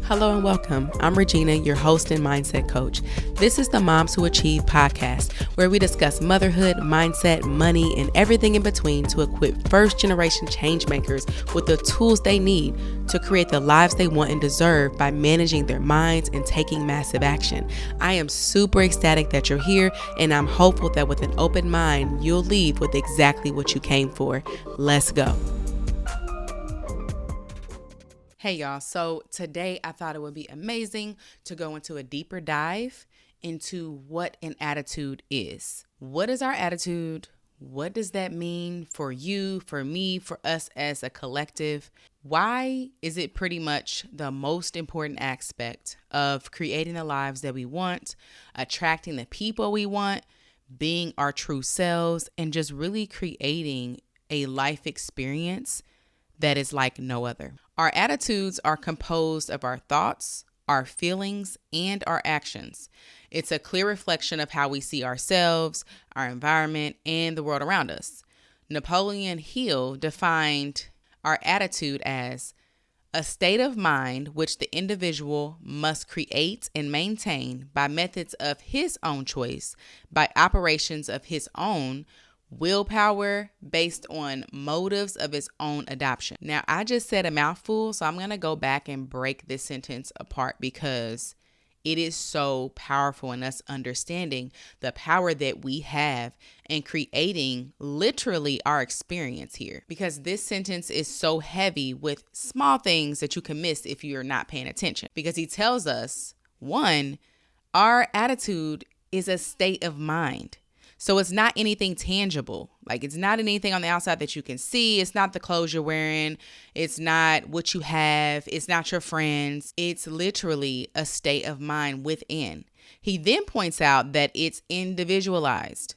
Hello and welcome. I'm Regina, your host and mindset coach. This is the Moms Who Achieve podcast, where we discuss motherhood, mindset, money, and everything in between to equip first-generation change makers with the tools they need to create the lives they want and deserve by managing their minds and taking massive action. I am super ecstatic that you're here, and I'm hopeful that with an open mind, you'll leave with exactly what you came for. Let's go. Hey y'all, so today I thought it would be amazing to go into a deeper dive into what an attitude is. What is our attitude? What does that mean for you, for me, for us as a collective? Why is it pretty much the most important aspect of creating the lives that we want, attracting the people we want, being our true selves, and just really creating a life experience that is like no other? Our attitudes are composed of our thoughts, our feelings, and our actions. It's a clear reflection of how we see ourselves, our environment, and the world around us. Napoleon Hill defined our attitude as a state of mind which the individual must create and maintain by methods of his own choice, by operations of his own willpower, based on motives of his own adoption. Now, I just said a mouthful, so I'm going to go back and break this sentence apart because it is so powerful in us understanding the power that we have in creating literally our experience here. Because this sentence is so heavy with small things that you can miss if you're not paying attention. Because he tells us, one, our attitude is a state of mind. So it's not anything tangible. Like, it's not anything on the outside that you can see. It's not the clothes you're wearing. It's not what you have. It's not your friends. It's literally a state of mind within. He then points out that it's individualized.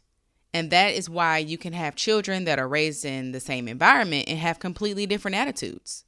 And that is why you can have children that are raised in the same environment and have completely different attitudes.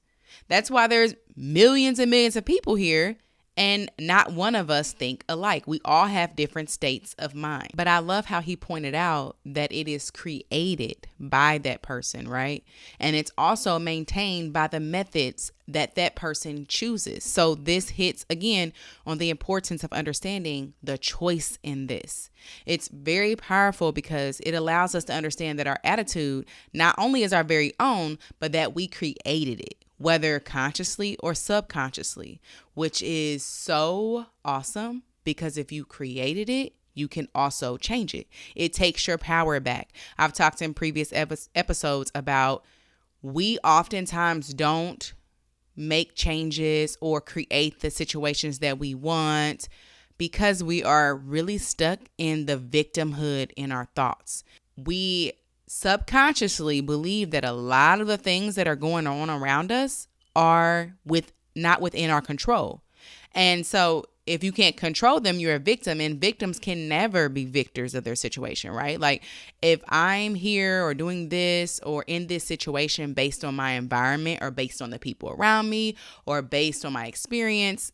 That's why there's millions and millions of people here, and not one of us think alike. We all have different states of mind. But I love how he pointed out that it is created by that person, right? And it's also maintained by the methods that that person chooses. So this hits again on the importance of understanding the choice in this. It's very powerful because it allows us to understand that our attitude not only is our very own, but that we created it, whether consciously or subconsciously, which is so awesome because if you created it, you can also change it. It takes your power back. I've talked in previous episodes about we oftentimes don't make changes or create the situations that we want because we are really stuck in the victimhood in our thoughts. We subconsciously believe that a lot of the things that are going on around us are not within our control. And so if you can't control them, you're a victim, and victims can never be victors of their situation, right? Like, if I'm here or doing this or in this situation based on my environment or based on the people around me or based on my experience,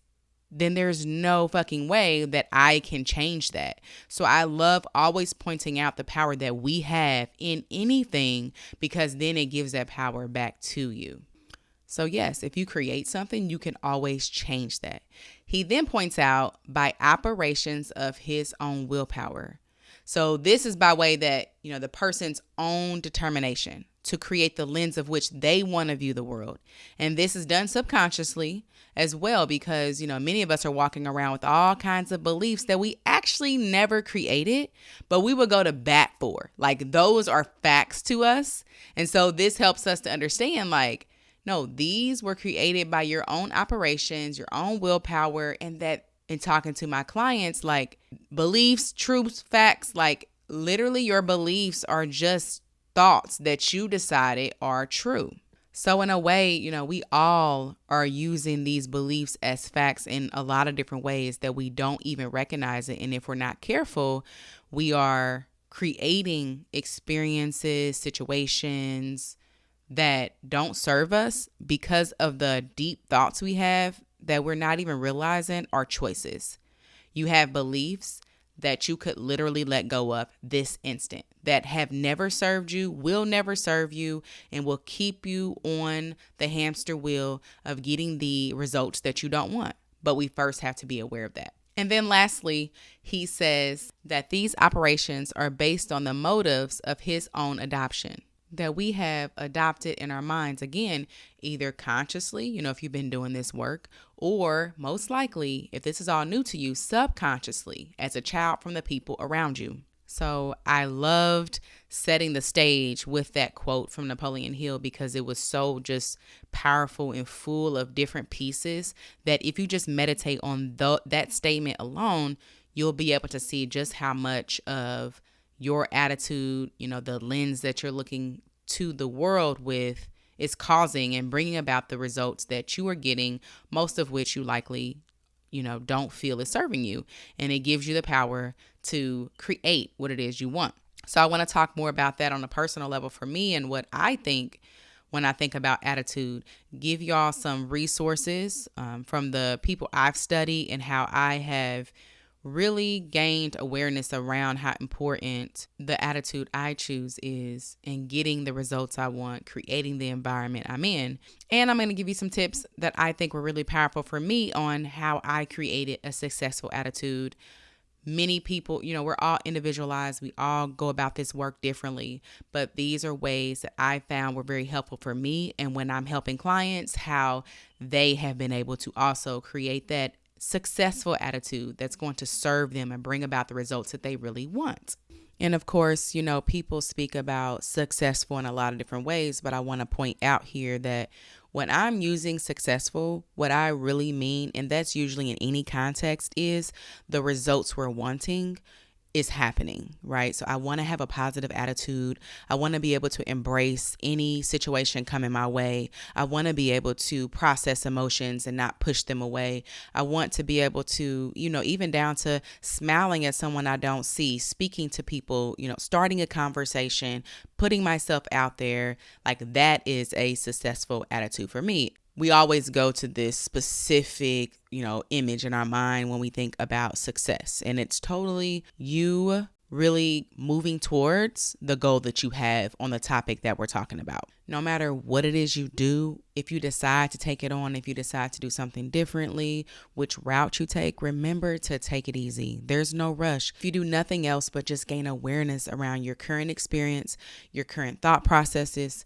then there's no fucking way that I can change that. So I love always pointing out the power that we have in anything, because then it gives that power back to you. So yes, if you create something, you can always change that. He then points out by operations of his own willpower. So this is by way that, the person's own determination to create the lens of which they want to view the world. And this is done subconsciously as well, because, many of us are walking around with all kinds of beliefs that we actually never created, but we would go to bat for. Like, those are facts to us. And so this helps us to understand, like, no, these were created by your own operations, your own willpower, and that in talking to my clients, like, beliefs, truths, facts, like, literally your beliefs are just thoughts that you decided are true. So in a way, we all are using these beliefs as facts in a lot of different ways that we don't even recognize it. And if we're not careful, we are creating experiences, situations that don't serve us because of the deep thoughts we have that we're not even realizing are choices. You have beliefs that you could literally let go of this instant, that have never served you, will never serve you, and will keep you on the hamster wheel of getting the results that you don't want. but we first have to be aware of that. And then lastly, he says that these operations are based on the motives of his own adoption that we have adopted in our minds, again, either consciously, if you've been doing this work, or most likely, if this is all new to you, subconsciously as a child from the people around you. So I loved setting the stage with that quote from Napoleon Hill because it was so just powerful and full of different pieces that if you just meditate on that statement alone, you'll be able to see just how much of your attitude, the lens that you're looking to the world with is causing and bringing about the results that you are getting, most of which you likely, don't feel is serving you. And it gives you the power to create what it is you want. So I want to talk more about that on a personal level for me and what I think when I think about attitude, give y'all some resources from the people I've studied and how I have really gained awareness around how important the attitude I choose is in getting the results I want, creating the environment I'm in. And I'm going to give you some tips that I think were really powerful for me on how I created a successful attitude. Many people, we're all individualized. We all go about this work differently, but these are ways that I found were very helpful for me. And when I'm helping clients, how they have been able to also create that successful attitude that's going to serve them and bring about the results that they really want. And of course, people speak about successful in a lot of different ways, but I want to point out here that when I'm using successful, what I really mean, and that's usually in any context, is the results we're wanting is happening, right? So I want to have a positive attitude. I want to be able to embrace any situation coming my way. I want to be able to process emotions and not push them away. I want to be able to, even down to smiling at someone I don't see, speaking to people, starting a conversation, putting myself out there. Like that is a successful attitude for me. We always go to this specific, image in our mind when we think about success. And it's totally you really moving towards the goal that you have on the topic that we're talking about. No matter what it is you do, if you decide to take it on, if you decide to do something differently, which route you take, remember to take it easy. There's no rush. If you do nothing else but just gain awareness around your current experience, your current thought processes,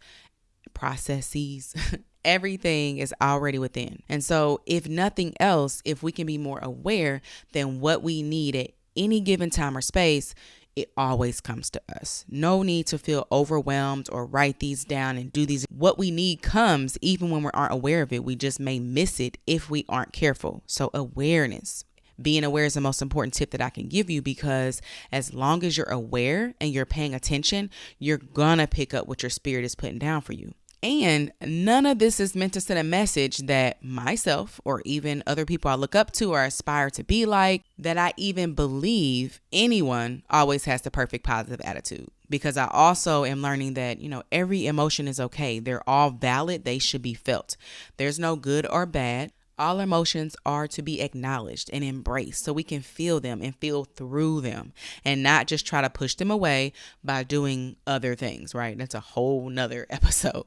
everything is already within. And so if nothing else, if we can be more aware than what we need at any given time or space, it always comes to us. No need to feel overwhelmed or write these down and do these. What we need comes even when we aren't aware of it. We just may miss it if we aren't careful. So awareness. Being aware is the most important tip that I can give you, because as long as you're aware and you're paying attention, you're gonna pick up what your spirit is putting down for you. And none of this is meant to send a message that myself or even other people I look up to or aspire to be like, that I even believe anyone always has the perfect positive attitude. Because I also am learning that, every emotion is okay. They're all valid. They should be felt. There's no good or bad. All emotions are to be acknowledged and embraced so we can feel them and feel through them and not just try to push them away by doing other things, right? That's a whole nother episode.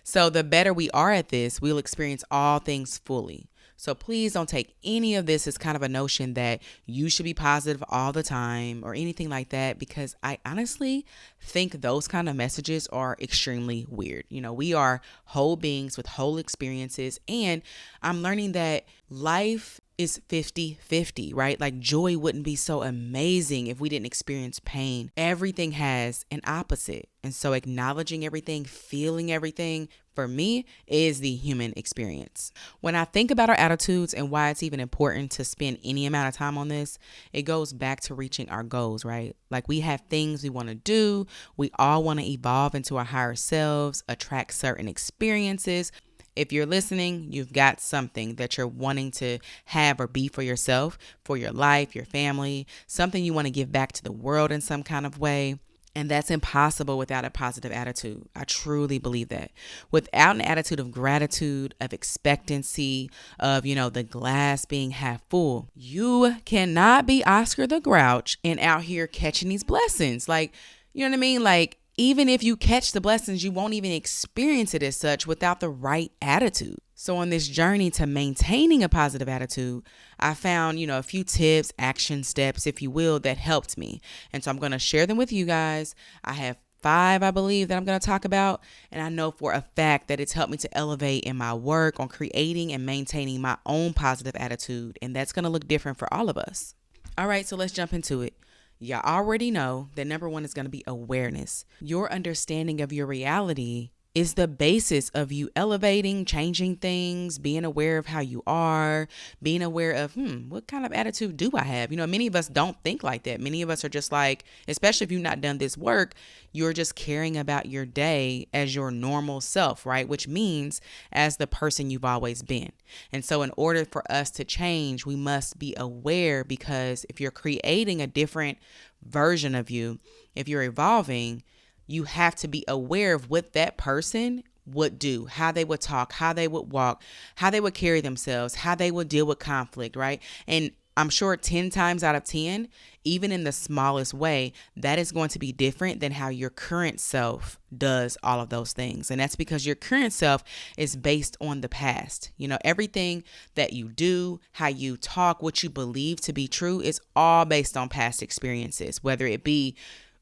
So the better we are at this, we'll experience all things fully. So please don't take any of this as kind of a notion that you should be positive all the time or anything like that, because I honestly think those kind of messages are extremely weird. We are whole beings with whole experiences, and I'm learning that life is 50-50, right? Like joy wouldn't be so amazing if we didn't experience pain. Everything has an opposite. And so acknowledging everything, feeling everything, for me, is the human experience. When I think about our attitudes and why it's even important to spend any amount of time on this, it goes back to reaching our goals, right? Like we have things we want to do. We all want to evolve into our higher selves, attract certain experiences. If you're listening, you've got something that you're wanting to have or be for yourself, for your life, your family, something you want to give back to the world in some kind of way. And that's impossible without a positive attitude. I truly believe that. Without an attitude of gratitude, of expectancy, of, the glass being half full, you cannot be Oscar the Grouch and out here catching these blessings. Like, you know what I mean? Like, Even if you catch the blessings, you won't even experience it as such without the right attitude. So on this journey to maintaining a positive attitude, I found, a few tips, action steps, if you will, that helped me. And so I'm going to share them with you guys. I have 5, I believe, that I'm going to talk about. And I know for a fact that it's helped me to elevate in my work on creating and maintaining my own positive attitude. And that's going to look different for all of us. All right, so let's jump into it. Y'all already know that number 1 is going to be awareness. Your understanding of your reality is the basis of you elevating, changing things, being aware of how you are, being aware of, what kind of attitude do I have? Many of us don't think like that. Many of us are just like, especially if you've not done this work, you're just caring about your day as your normal self, right? Which means as the person you've always been. And so in order for us to change, we must be aware, because if you're creating a different version of you, if you're evolving, you have to be aware of what that person would do, how they would talk, how they would walk, how they would carry themselves, how they would deal with conflict, right? And I'm sure 10 times out of 10, even in the smallest way, that is going to be different than how your current self does all of those things. And that's because your current self is based on the past. Everything that you do, how you talk, what you believe to be true is all based on past experiences, whether it be,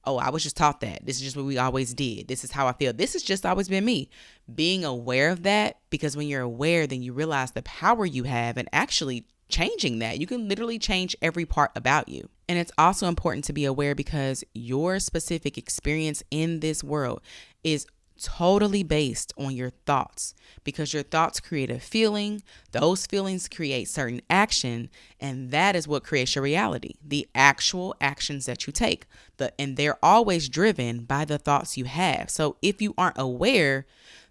oh, I was just taught that. This is just what we always did. This is how I feel. This has just always been me. Being aware of that, because when you're aware, then you realize the power you have and actually changing that. You can literally change every part about you. And it's also important to be aware because your specific experience in this world is totally based on your thoughts, because your thoughts create a feeling, those feelings create certain action, and that is what creates your reality, the actual actions that you take. And they're always driven by the thoughts you have. So if you aren't aware,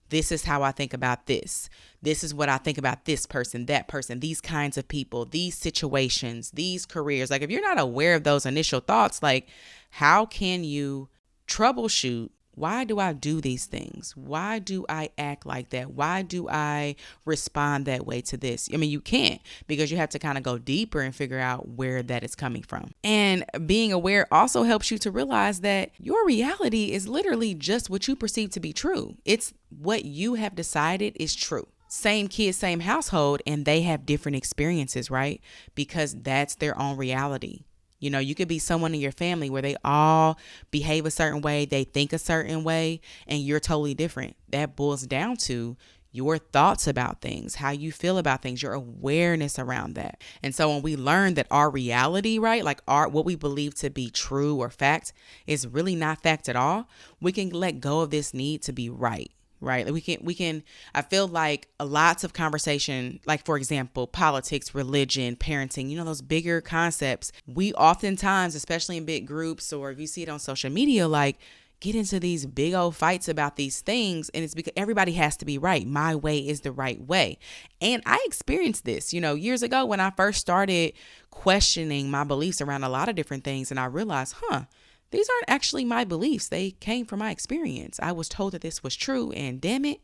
this is how I think about this. This is what I think about this person, that person, these kinds of people, these situations, these careers. Like if you're not aware of those initial thoughts, like how can you troubleshoot? Why do I do these things? Why do I act like that? Why do I respond that way to this? I mean, you can't, because you have to kind of go deeper and figure out where that is coming from. And being aware also helps you to realize that your reality is literally just what you perceive to be true. It's what you have decided is true. Same kids, same household, and they have different experiences, right? Because that's their own reality. You could be someone in your family where they all behave a certain way, they think a certain way, and you're totally different. That boils down to your thoughts about things, how you feel about things, your awareness around that. And so when we learn that our reality, right, like what we believe to be true or fact is really not fact at all, we can let go of this need to be right. Right. We can, I feel like lots of conversation, like, for example, politics, religion, parenting, those bigger concepts. We oftentimes, especially in big groups, or if you see it on social media, like get into these big old fights about these things. And it's because everybody has to be right. My way is the right way. And I experienced this, years ago when I first started questioning my beliefs around a lot of different things. And I realized, these aren't actually my beliefs. They came from my experience. I was told that this was true, and damn it,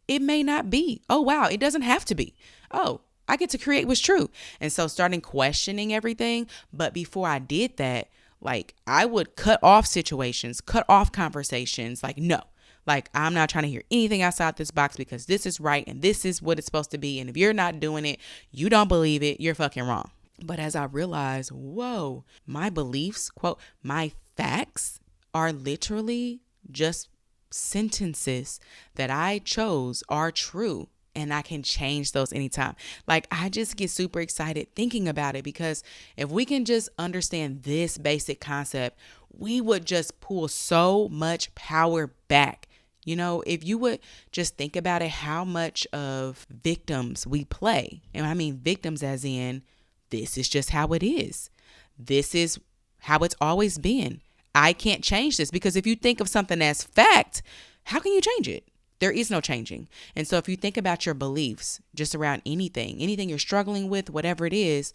it may not be. Oh, wow, it doesn't have to be. Oh, I get to create what's true. And so starting questioning everything. But before I did that, like I would cut off situations, cut off conversations. Like, no, like I'm not trying to hear anything outside this box because this is right and this is what it's supposed to be. And if you're not doing it, you don't believe it, you're fucking wrong. But as I realized, whoa, my beliefs, quote, my facts are literally just sentences that I chose are true, and I can change those anytime. Like I just get super excited thinking about it, because if we can just understand this basic concept, we would just pull so much power back. If you would just think about it, how much of victims we play. And I mean victims as in, this is just how it is. This is how it's always been. I can't change this, because if you think of something as fact, how can you change it? There is no changing. And so if you think about your beliefs just around anything you're struggling with, whatever it is,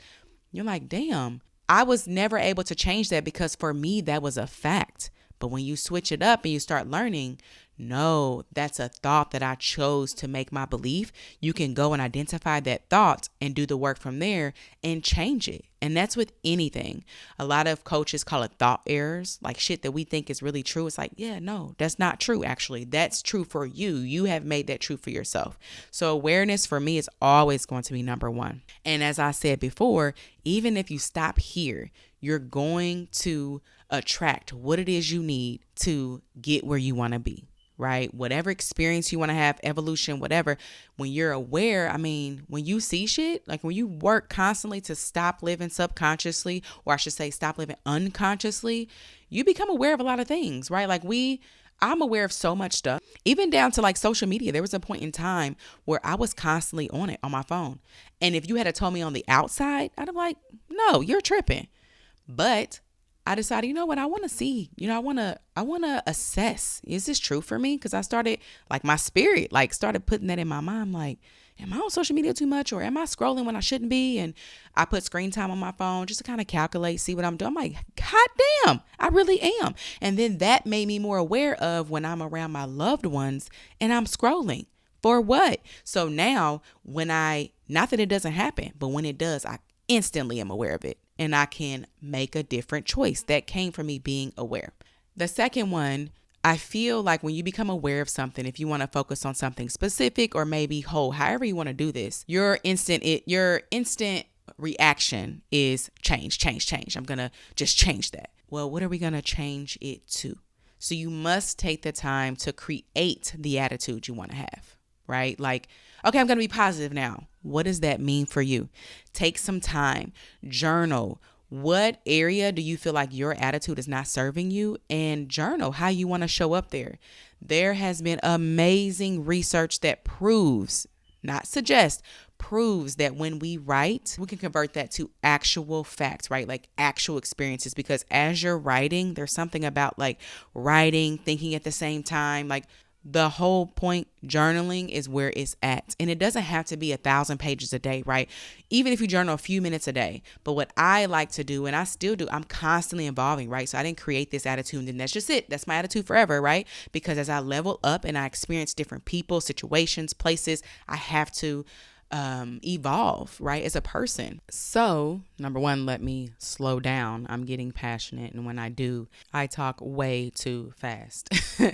you're like, damn, I was never able to change that because for me, that was a fact. But when you switch it up and you start learning, No, that's a thought that I chose to make my belief. You can go and identify that thought and do the work from there and change it. And that's with anything. A lot of coaches call it thought errors, like shit that we think is really true. It's like, yeah, no, that's not true. Actually, that's true for you. You have made that true for yourself. So awareness for me is always going to be number one. And as I said before, even if you stop here, you're going to attract what it is you need to get where you want to be. Right? Whatever experience you want to have, evolution, whatever, when you're aware, I mean, when you see shit, like when you work constantly to stop living subconsciously, or I should say stop living unconsciously, you become aware of a lot of things, right? Like I'm aware of so much stuff, even down to like social media. There was a point in time where I was constantly on it on my phone. And if you had told me on the outside, I'd have like, no, you're tripping. But I decided, you know what, I want to see, I want to assess, is this true for me? Because I started, like my spirit, like started putting that in my mind, like, am I on social media too much, or am I scrolling when I shouldn't be? And I put screen time on my phone just to kind of calculate, see what I'm doing. I'm like, God damn, I really am. And then that made me more aware of when I'm around my loved ones and I'm scrolling. For what? So now not that it doesn't happen, but when it does, I instantly am aware of it. And I can make a different choice. That came from me being aware. The second one, I feel like when you become aware of something, if you want to focus on something specific or maybe whole, however you want to do this, your instant reaction is change. I'm going to just change that. Well, what are we going to change it to? So you must take the time to create the attitude you want to have, right? Like, okay, I'm going to be positive now. What does that mean for you? Take some time, journal. What area do you feel like your attitude is not serving you? And journal how you want to show up there. There has been amazing research that proves, not suggests, proves that when we write, we can convert that to actual facts, right? Like actual experiences. Because as you're writing, there's something about like writing, thinking at the same time, like the whole point, journaling is where it's at. And it doesn't have to be 1,000 pages a day, right? Even if you journal a few minutes a day. But what I like to do, and I still do, I'm constantly evolving, right? So I didn't create this attitude and that's just it. That's my attitude forever, right? Because as I level up and I experience different people, situations, places, I have to evolve, right, as a person. So number one, let me slow down. I'm getting passionate, and when I do, I talk way too fast.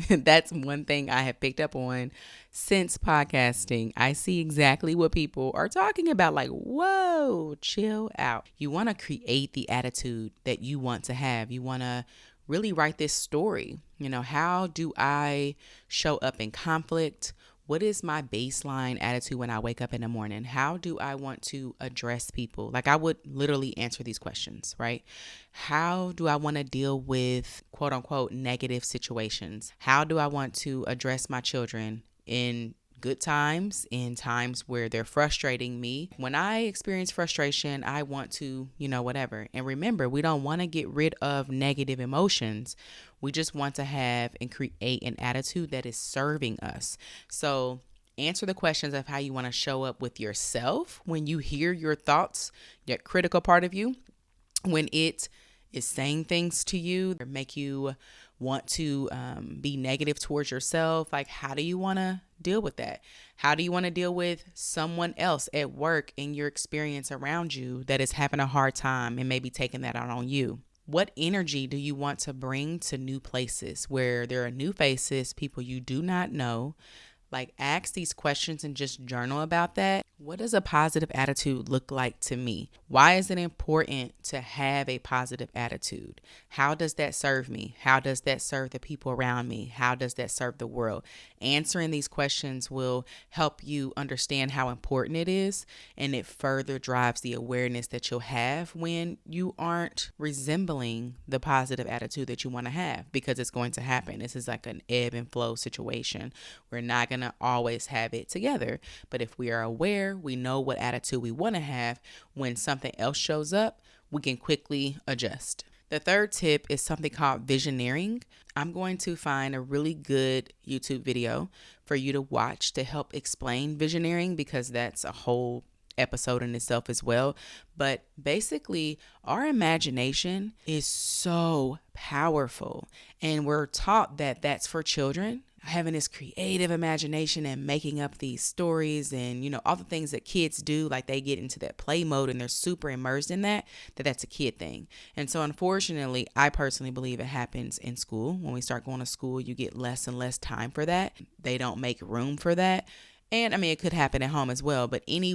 That's one thing I have picked up on since podcasting. I see exactly what people are talking about, like, whoa, chill out. You want to create the attitude that you want to have. You want to really write this story. How do I show up in conflict? What is my baseline attitude when I wake up in the morning? How do I want to address people? Like I would literally answer these questions, right? How do I want to deal with quote unquote negative situations? How do I want to address my children in good times, in times where they're frustrating me? When I experience frustration, I want to, whatever. And remember, we don't want to get rid of negative emotions. We just want to have and create an attitude that is serving us. So answer the questions of how you want to show up with yourself when you hear your thoughts, that critical part of you, when it is saying things to you or make you want to be negative towards yourself. Like, how do you want to deal with that? How do you want to deal with someone else at work in your experience around you that is having a hard time and maybe taking that out on you? What energy do you want to bring to new places where there are new faces, people you do not know? Like, ask these questions and just journal about that. What does a positive attitude look like to me? Why is it important to have a positive attitude? How does that serve me? How does that serve the people around me? How does that serve the world? Answering these questions will help you understand how important it is, and it further drives the awareness that you'll have when you aren't resembling the positive attitude that you want to have, because it's going to happen. This is like an ebb and flow situation. We're not going to always have it together, but if we are aware, we know what attitude we want to have. When something else shows up, we can quickly adjust. The third tip is something called visioneering. I'm going to find a really good YouTube video for you to watch to help explain visioneering, because that's a whole episode in itself as well. But basically, our imagination is so powerful, and we're taught that that's for children. having this creative imagination and making up these stories and, all the things that kids do, like they get into that play mode and they're super immersed in that's a kid thing. And so unfortunately, I personally believe it happens in school. When we start going to school, you get less and less time for that. They don't make room for that. And I mean, it could happen at home as well, but any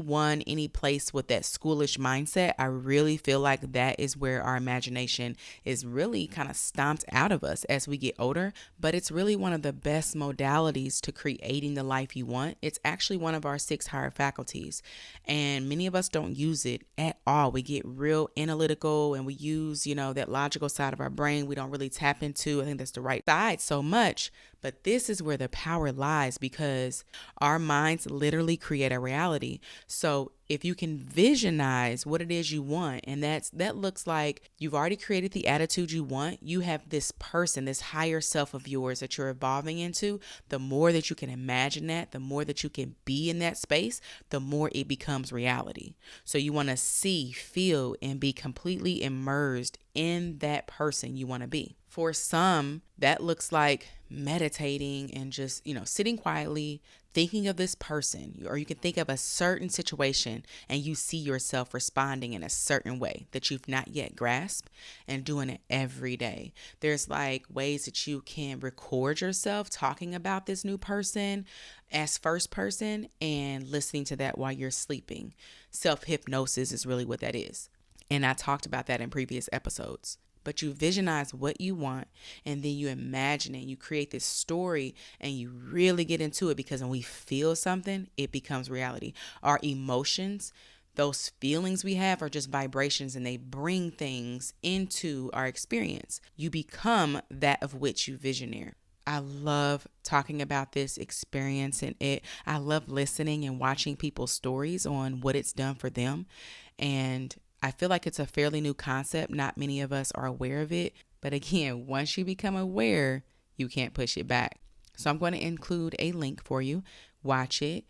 place with that schoolish mindset, I really feel like that is where our imagination is really kind of stomped out of us as we get older. But it's really one of the best modalities to creating the life you want. It's actually one of our 6 higher faculties, and many of us don't use it at all. We get real analytical and we use, that logical side of our brain. We don't really tap into, I think that's the right side so much. But this is where the power lies, because our minds literally create a reality. So if you can visionize what it is you want, and that looks like you've already created the attitude you want, you have this person, this higher self of yours that you're evolving into. The more that you can imagine that, the more that you can be in that space, the more it becomes reality. So you want to see, feel, and be completely immersed in that person you want to be. For some, that looks like meditating and just, sitting quietly, thinking of this person, or you can think of a certain situation and you see yourself responding in a certain way that you've not yet grasped, and doing it every day. There's like ways that you can record yourself talking about this new person as first person and listening to that while you're sleeping. Self-hypnosis is really what that is. And I talked about that in previous episodes. But you visualize what you want, and then you imagine it. You create this story and you really get into it, because when we feel something, it becomes reality. Our emotions, those feelings we have, are just vibrations, and they bring things into our experience. You become that of which you visionary. I love talking about this experience and it. I love listening and watching people's stories on what it's done for them. And I feel like it's a fairly new concept. Not many of us are aware of it. But again, once you become aware, you can't push it back. So I'm going to include a link for you. Watch it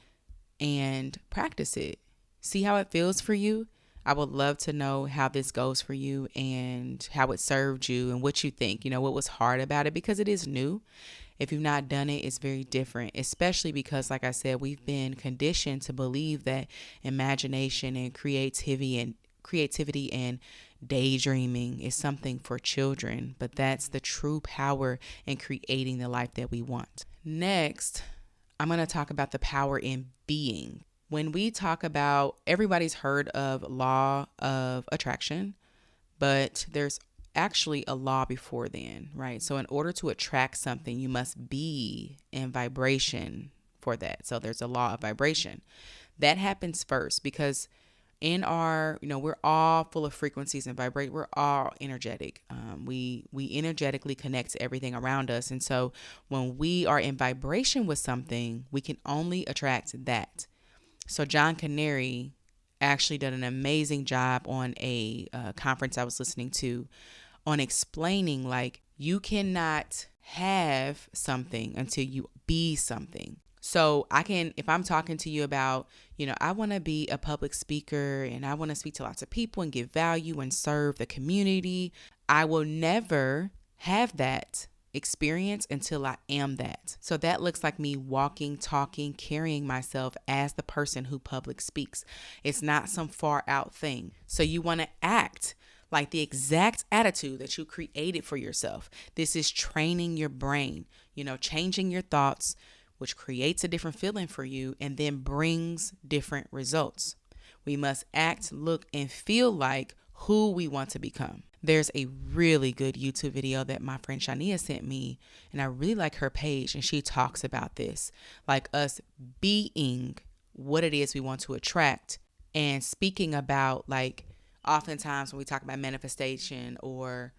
and practice it. See how it feels for you. I would love to know how this goes for you and how it served you and what you think, what was hard about it, because it is new. If you've not done it, it's very different, especially because, like I said, we've been conditioned to believe that imagination and creativity and daydreaming is something for children, but that's the true power in creating the life that we want. Next, I'm going to talk about the power in being. When we talk about, everybody's heard of law of attraction, but there's actually a law before then, right? So in order to attract something, you must be in vibration for that. So there's a law of vibration. That happens first, because in our, we're all full of frequencies and vibrate. We're all energetic. We energetically connect to everything around us. And so when we are in vibration with something, we can only attract that. So John Canary actually did an amazing job on a conference I was listening to, on explaining, like, you cannot have something until you be something. So if I'm talking to you about, I want to be a public speaker and I want to speak to lots of people and give value and serve the community, I will never have that experience until I am that. So that looks like me walking, talking, carrying myself as the person who public speaks. It's not some far out thing. So you want to act like the exact attitude that you created for yourself. This is training your brain, changing your thoughts, which creates a different feeling for you and then brings different results. We must act, look, and feel like who we want to become. There's a really good YouTube video that my friend Shania sent me, and I really like her page, and she talks about this, like us being what it is we want to attract, and speaking about, like, oftentimes when we talk about manifestation or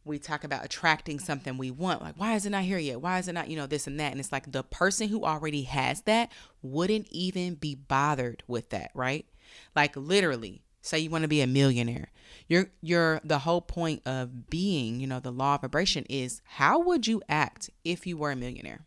we talk about attracting something we want, like, why is it not here yet? Why is it not, this and that? And it's like the person who already has that wouldn't even be bothered with that, right? Like, literally, say you want to be a millionaire. You're the whole point of being, the law of vibration is, how would you act if you were a millionaire?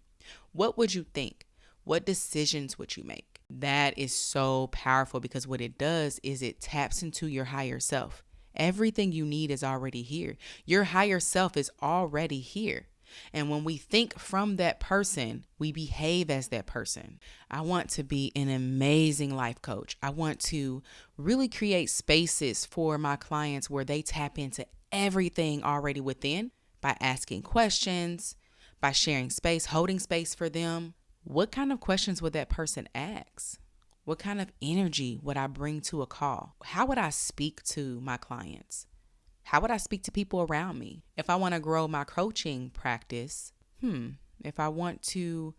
What would you think? What decisions would you make? That is so powerful, because what it does is it taps into your higher self. Everything you need is already here. Your higher self is already here. And when we think from that person, we behave as that person. I want to be an amazing life coach. I want to really create spaces for my clients where they tap into everything already within by asking questions, by sharing space, holding space for them. What kind of questions would that person ask? What kind of energy would I bring to a call? How would I speak to my clients? How would I speak to people around me? If I want to grow my coaching practice, if I want to,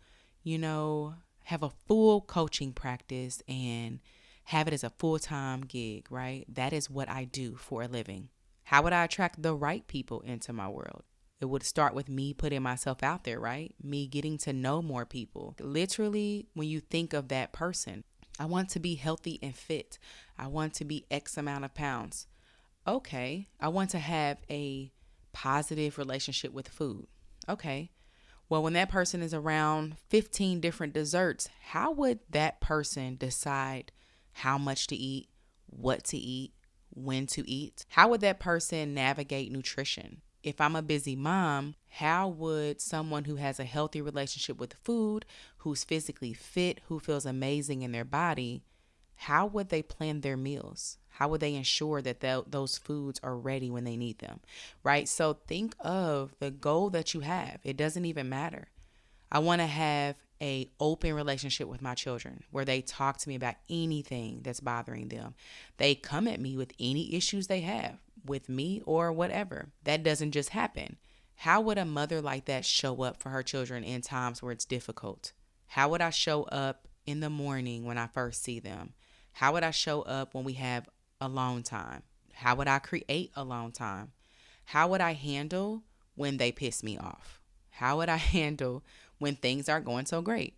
have a full coaching practice and have it as a full-time gig, right? That is what I do for a living. How would I attract the right people into my world? It would start with me putting myself out there, right? Me getting to know more people. Literally, when you think of that person, I want to be healthy and fit. I want to be X amount of pounds. Okay, I want to have a positive relationship with food. Okay, well, when that person is around 15 different desserts, how would that person decide how much to eat, what to eat, when to eat? How would that person navigate nutrition? If I'm a busy mom, how would someone who has a healthy relationship with food, who's physically fit, who feels amazing in their body, how would they plan their meals? How would they ensure that those foods are ready when they need them, right? So think of the goal that you have. It doesn't even matter. I want to have a open relationship with my children where they talk to me about anything that's bothering them. They come at me with any issues they have with me or whatever. That doesn't just happen. How would a mother like that show up for her children in times where it's difficult? How would I show up in the morning when I first see them? How would I show up when we have alone time? How would I create alone time? How would I handle when they piss me off? How would I handle when things aren't going so great?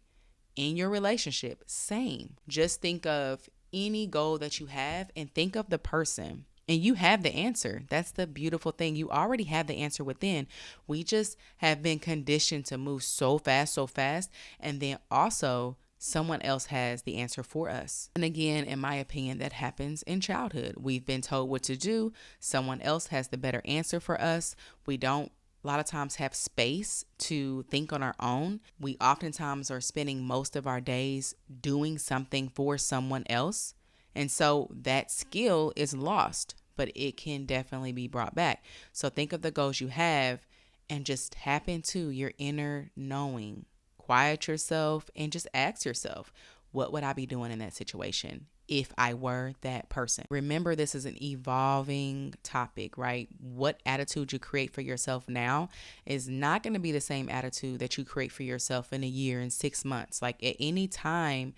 In your relationship, same. Just think of any goal that you have and think of the person. And you have the answer. That's the beautiful thing. You already have the answer within. We just have been conditioned to move so fast, so fast. And then also, someone else has the answer for us. And again, in my opinion, that happens in childhood. We've been told what to do. Someone else has the better answer for us. We don't a lot of times have space to think on our own. We oftentimes are spending most of our days doing something for someone else. And so that skill is lost, but it can definitely be brought back. So think of the goals you have and just tap into your inner knowing. Quiet yourself and just ask yourself, what would I be doing in that situation if I were that person? Remember, this is an evolving topic, right? What attitude you create for yourself now is not going to be the same attitude that you create for yourself in a year, in 6 months. Like at any time,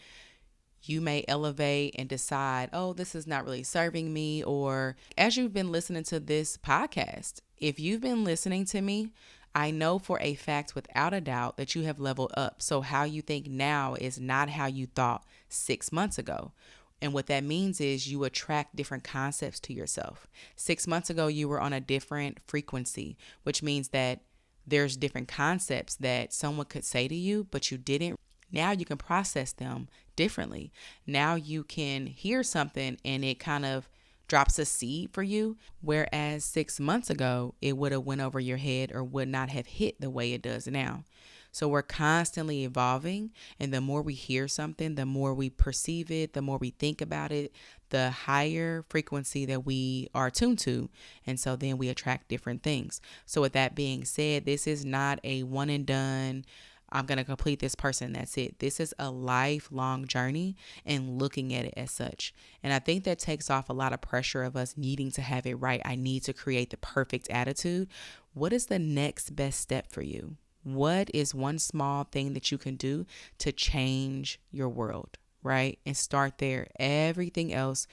you may elevate and decide, oh, this is not really serving me. Or as you've been listening to this podcast, if you've been listening to me, I know for a fact without a doubt that you have leveled up. So how you think now is not how you thought 6 months ago. And what that means is you attract different concepts to yourself. 6 months ago, you were on a different frequency, which means that there's different concepts that someone could say to you, but you didn't. Now you can process them differently. Now you can hear something and it kind of drops a seed for you, whereas 6 months ago, it would have went over your head or would not have hit the way it does now. So we're constantly evolving, and the more we hear something, the more we perceive it, the more we think about it, the higher frequency that we are tuned to, and so then we attract different things. So with that being said, this is not a one and done, I'm going to complete this person, that's it. This is a lifelong journey and looking at it as such. And I think that takes off a lot of pressure of us needing to have it right. I need to create the perfect attitude. What is the next best step for you? What is one small thing that you can do to change your world, right? And start there. Everything else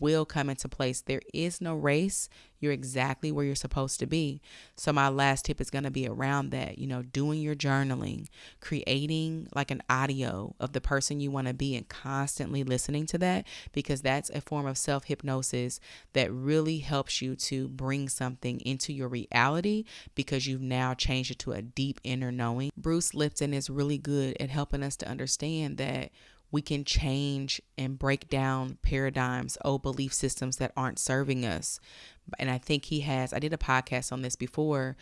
will come into place. There is no race. You're exactly where you're supposed to be. So my last tip is going to be around that, doing your journaling, creating like an audio of the person you want to be and constantly listening to that, because that's a form of self-hypnosis that really helps you to bring something into your reality because you've now changed it to a deep inner knowing. Bruce Lipton is really good at helping us to understand that we can change and break down paradigms, old belief systems that aren't serving us. And I think I did a podcast on this before,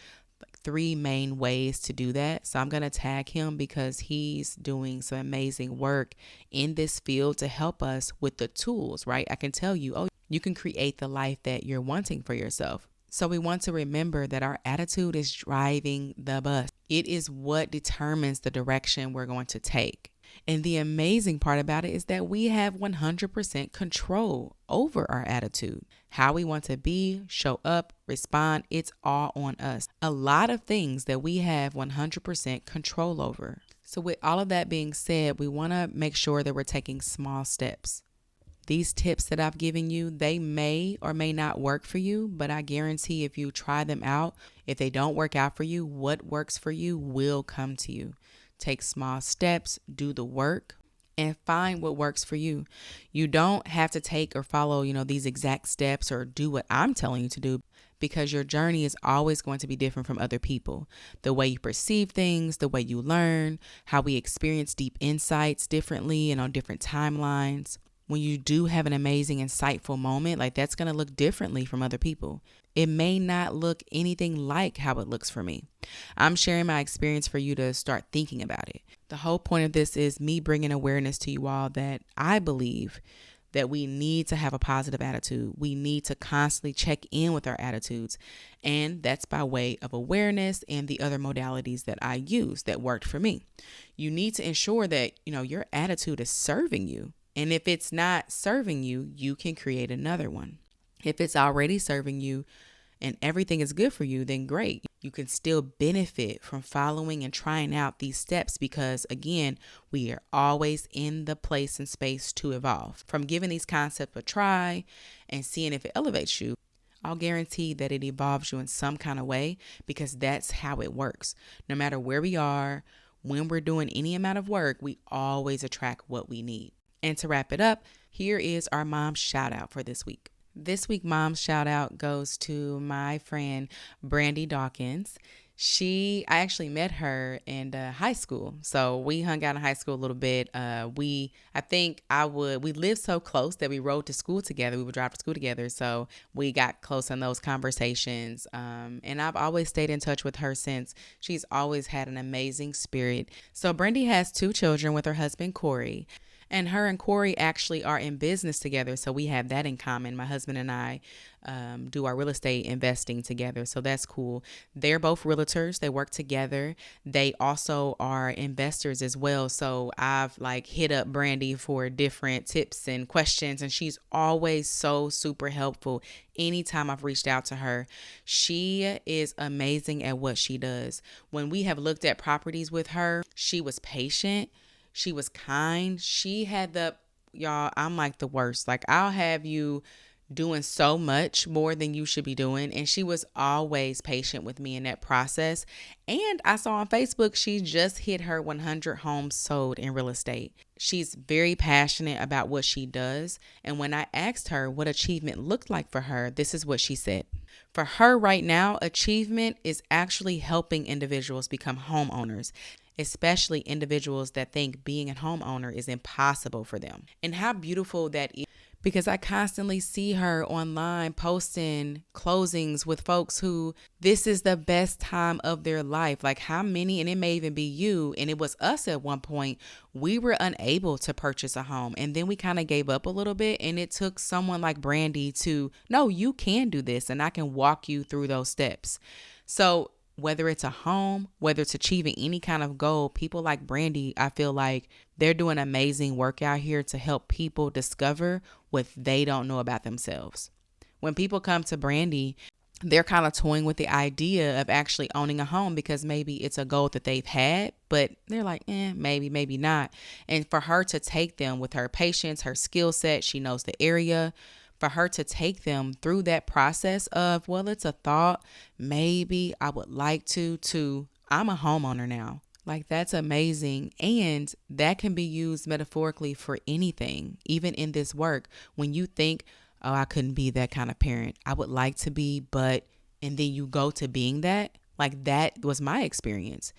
like 3 main ways to do that. So I'm going to tag him because he's doing some amazing work in this field to help us with the tools, right? I can tell you, oh, you can create the life that you're wanting for yourself. So we want to remember that our attitude is driving the bus. It is what determines the direction we're going to take. And the amazing part about it is that we have 100% control over our attitude. How we want to be, show up, respond, it's all on us. A lot of things that we have 100% control over. So with all of that being said, we want to make sure that we're taking small steps. These tips that I've given you, they may or may not work for you, but I guarantee if you try them out, if they don't work out for you, what works for you will come to you. Take small steps, do the work, and find what works for you. You don't have to take or follow, these exact steps or do what I'm telling you to do, because your journey is always going to be different from other people. The way you perceive things, the way you learn, how we experience deep insights differently and on different timelines. When you do have an amazing, insightful moment, like that's going to look differently from other people. It may not look anything like how it looks for me. I'm sharing my experience for you to start thinking about it. The whole point of this is me bringing awareness to you all that I believe that we need to have a positive attitude. We need to constantly check in with our attitudes. And that's by way of awareness and the other modalities that I use that worked for me. You need to ensure that, your attitude is serving you. And if it's not serving you, you can create another one. If it's already serving you and everything is good for you, then great. You can still benefit from following and trying out these steps because, again, we are always in the place and space to evolve. From giving these concepts a try and seeing if it elevates you, I'll guarantee that it evolves you in some kind of way because that's how it works. No matter where we are, when we're doing any amount of work, we always attract what we need. And to wrap it up, here is our mom shout out for this week. This week, mom's shout out goes to my friend, Brandi Dawkins. I actually met her in high school. So we hung out in high school a little bit. We lived so close that we rode to school together. We would drive to school together. So we got close in those conversations. And I've always stayed in touch with her since. She's always had an amazing spirit. So Brandi has 2 children with her husband, Corey. And her and Corey actually are in business together. So we have that in common. My husband and I do our real estate investing together. So that's cool. They're both realtors. They work together. They also are investors as well. So I've hit up Brandi for different tips and questions. And she's always so super helpful. Anytime I've reached out to her, she is amazing at what she does. When we have looked at properties with her, she was patient. She was kind. She had I'm like the worst. I'll have you doing so much more than you should be doing. And she was always patient with me in that process. And I saw on Facebook, she just hit her 100 homes sold in real estate. She's very passionate about what she does. And when I asked her what achievement looked like for her, this is what she said. For her right now, achievement is actually helping individuals become homeowners, especially individuals that think being a homeowner is impossible for them. And how beautiful that is, because I constantly see her online posting closings with folks who this is the best time of their life. How many, and it may even be you, and it was us at one point, we were unable to purchase a home. And then we kind of gave up a little bit, and it took someone like Brandi to, no, you can do this, and I can walk you through those steps. So whether it's a home, whether it's achieving any kind of goal, people like Brandi, I feel like they're doing amazing work out here to help people discover what they don't know about themselves. When people come to Brandi, they're kind of toying with the idea of actually owning a home because maybe it's a goal that they've had, but they're like, maybe not. And for her to take them with her patience, her skill set, she knows the area, for her to take them through that process of, well, it's a thought, maybe I would like to I'm a homeowner now. That's amazing. And that can be used metaphorically for anything, even in this work. When you think, oh, I couldn't be that kind of parent, I would like to be, but, and then you go to being that, that was my experience.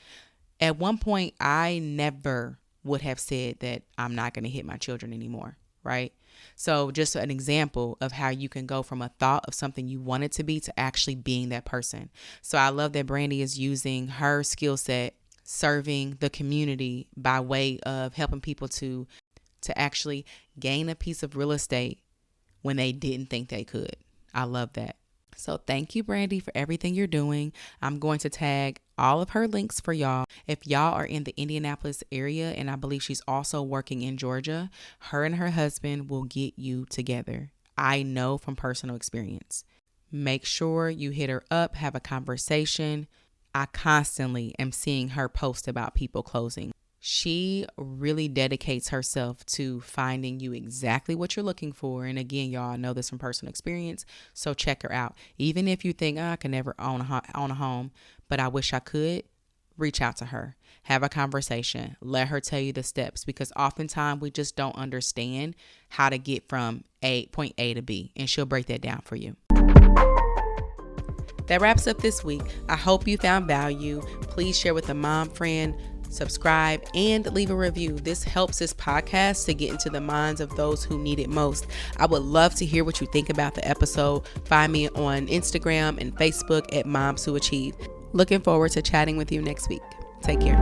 At one point, I never would have said that I'm not going to hit my children anymore. right? So just an example of how you can go from a thought of something you want it to be to actually being that person. So I love that Brandi is using her skill set serving the community by way of helping people to actually gain a piece of real estate when they didn't think they could. I love that. So thank you, Brandi, for everything you're doing. I'm going to tag all of her links for y'all. If y'all are in the Indianapolis area, and I believe she's also working in Georgia, her and her husband will get you together. I know from personal experience. Make sure you hit her up, have a conversation. I constantly am seeing her post about people closing. She really dedicates herself to finding you exactly what you're looking for. And again, y'all know this from personal experience, so check her out. Even if you think, I can never own a home, but I wish I could, reach out to her. Have a conversation. Let her tell you the steps, because oftentimes we just don't understand how to get from point A to B, and she'll break that down for you. That wraps up this week. I hope you found value. Please share with a mom friend, subscribe, and leave a review. This helps this podcast to get into the minds of those who need it most. I would love to hear what you think about the episode. Find me on Instagram and Facebook at Moms Who Achieve. Looking forward to chatting with you next week. Take care.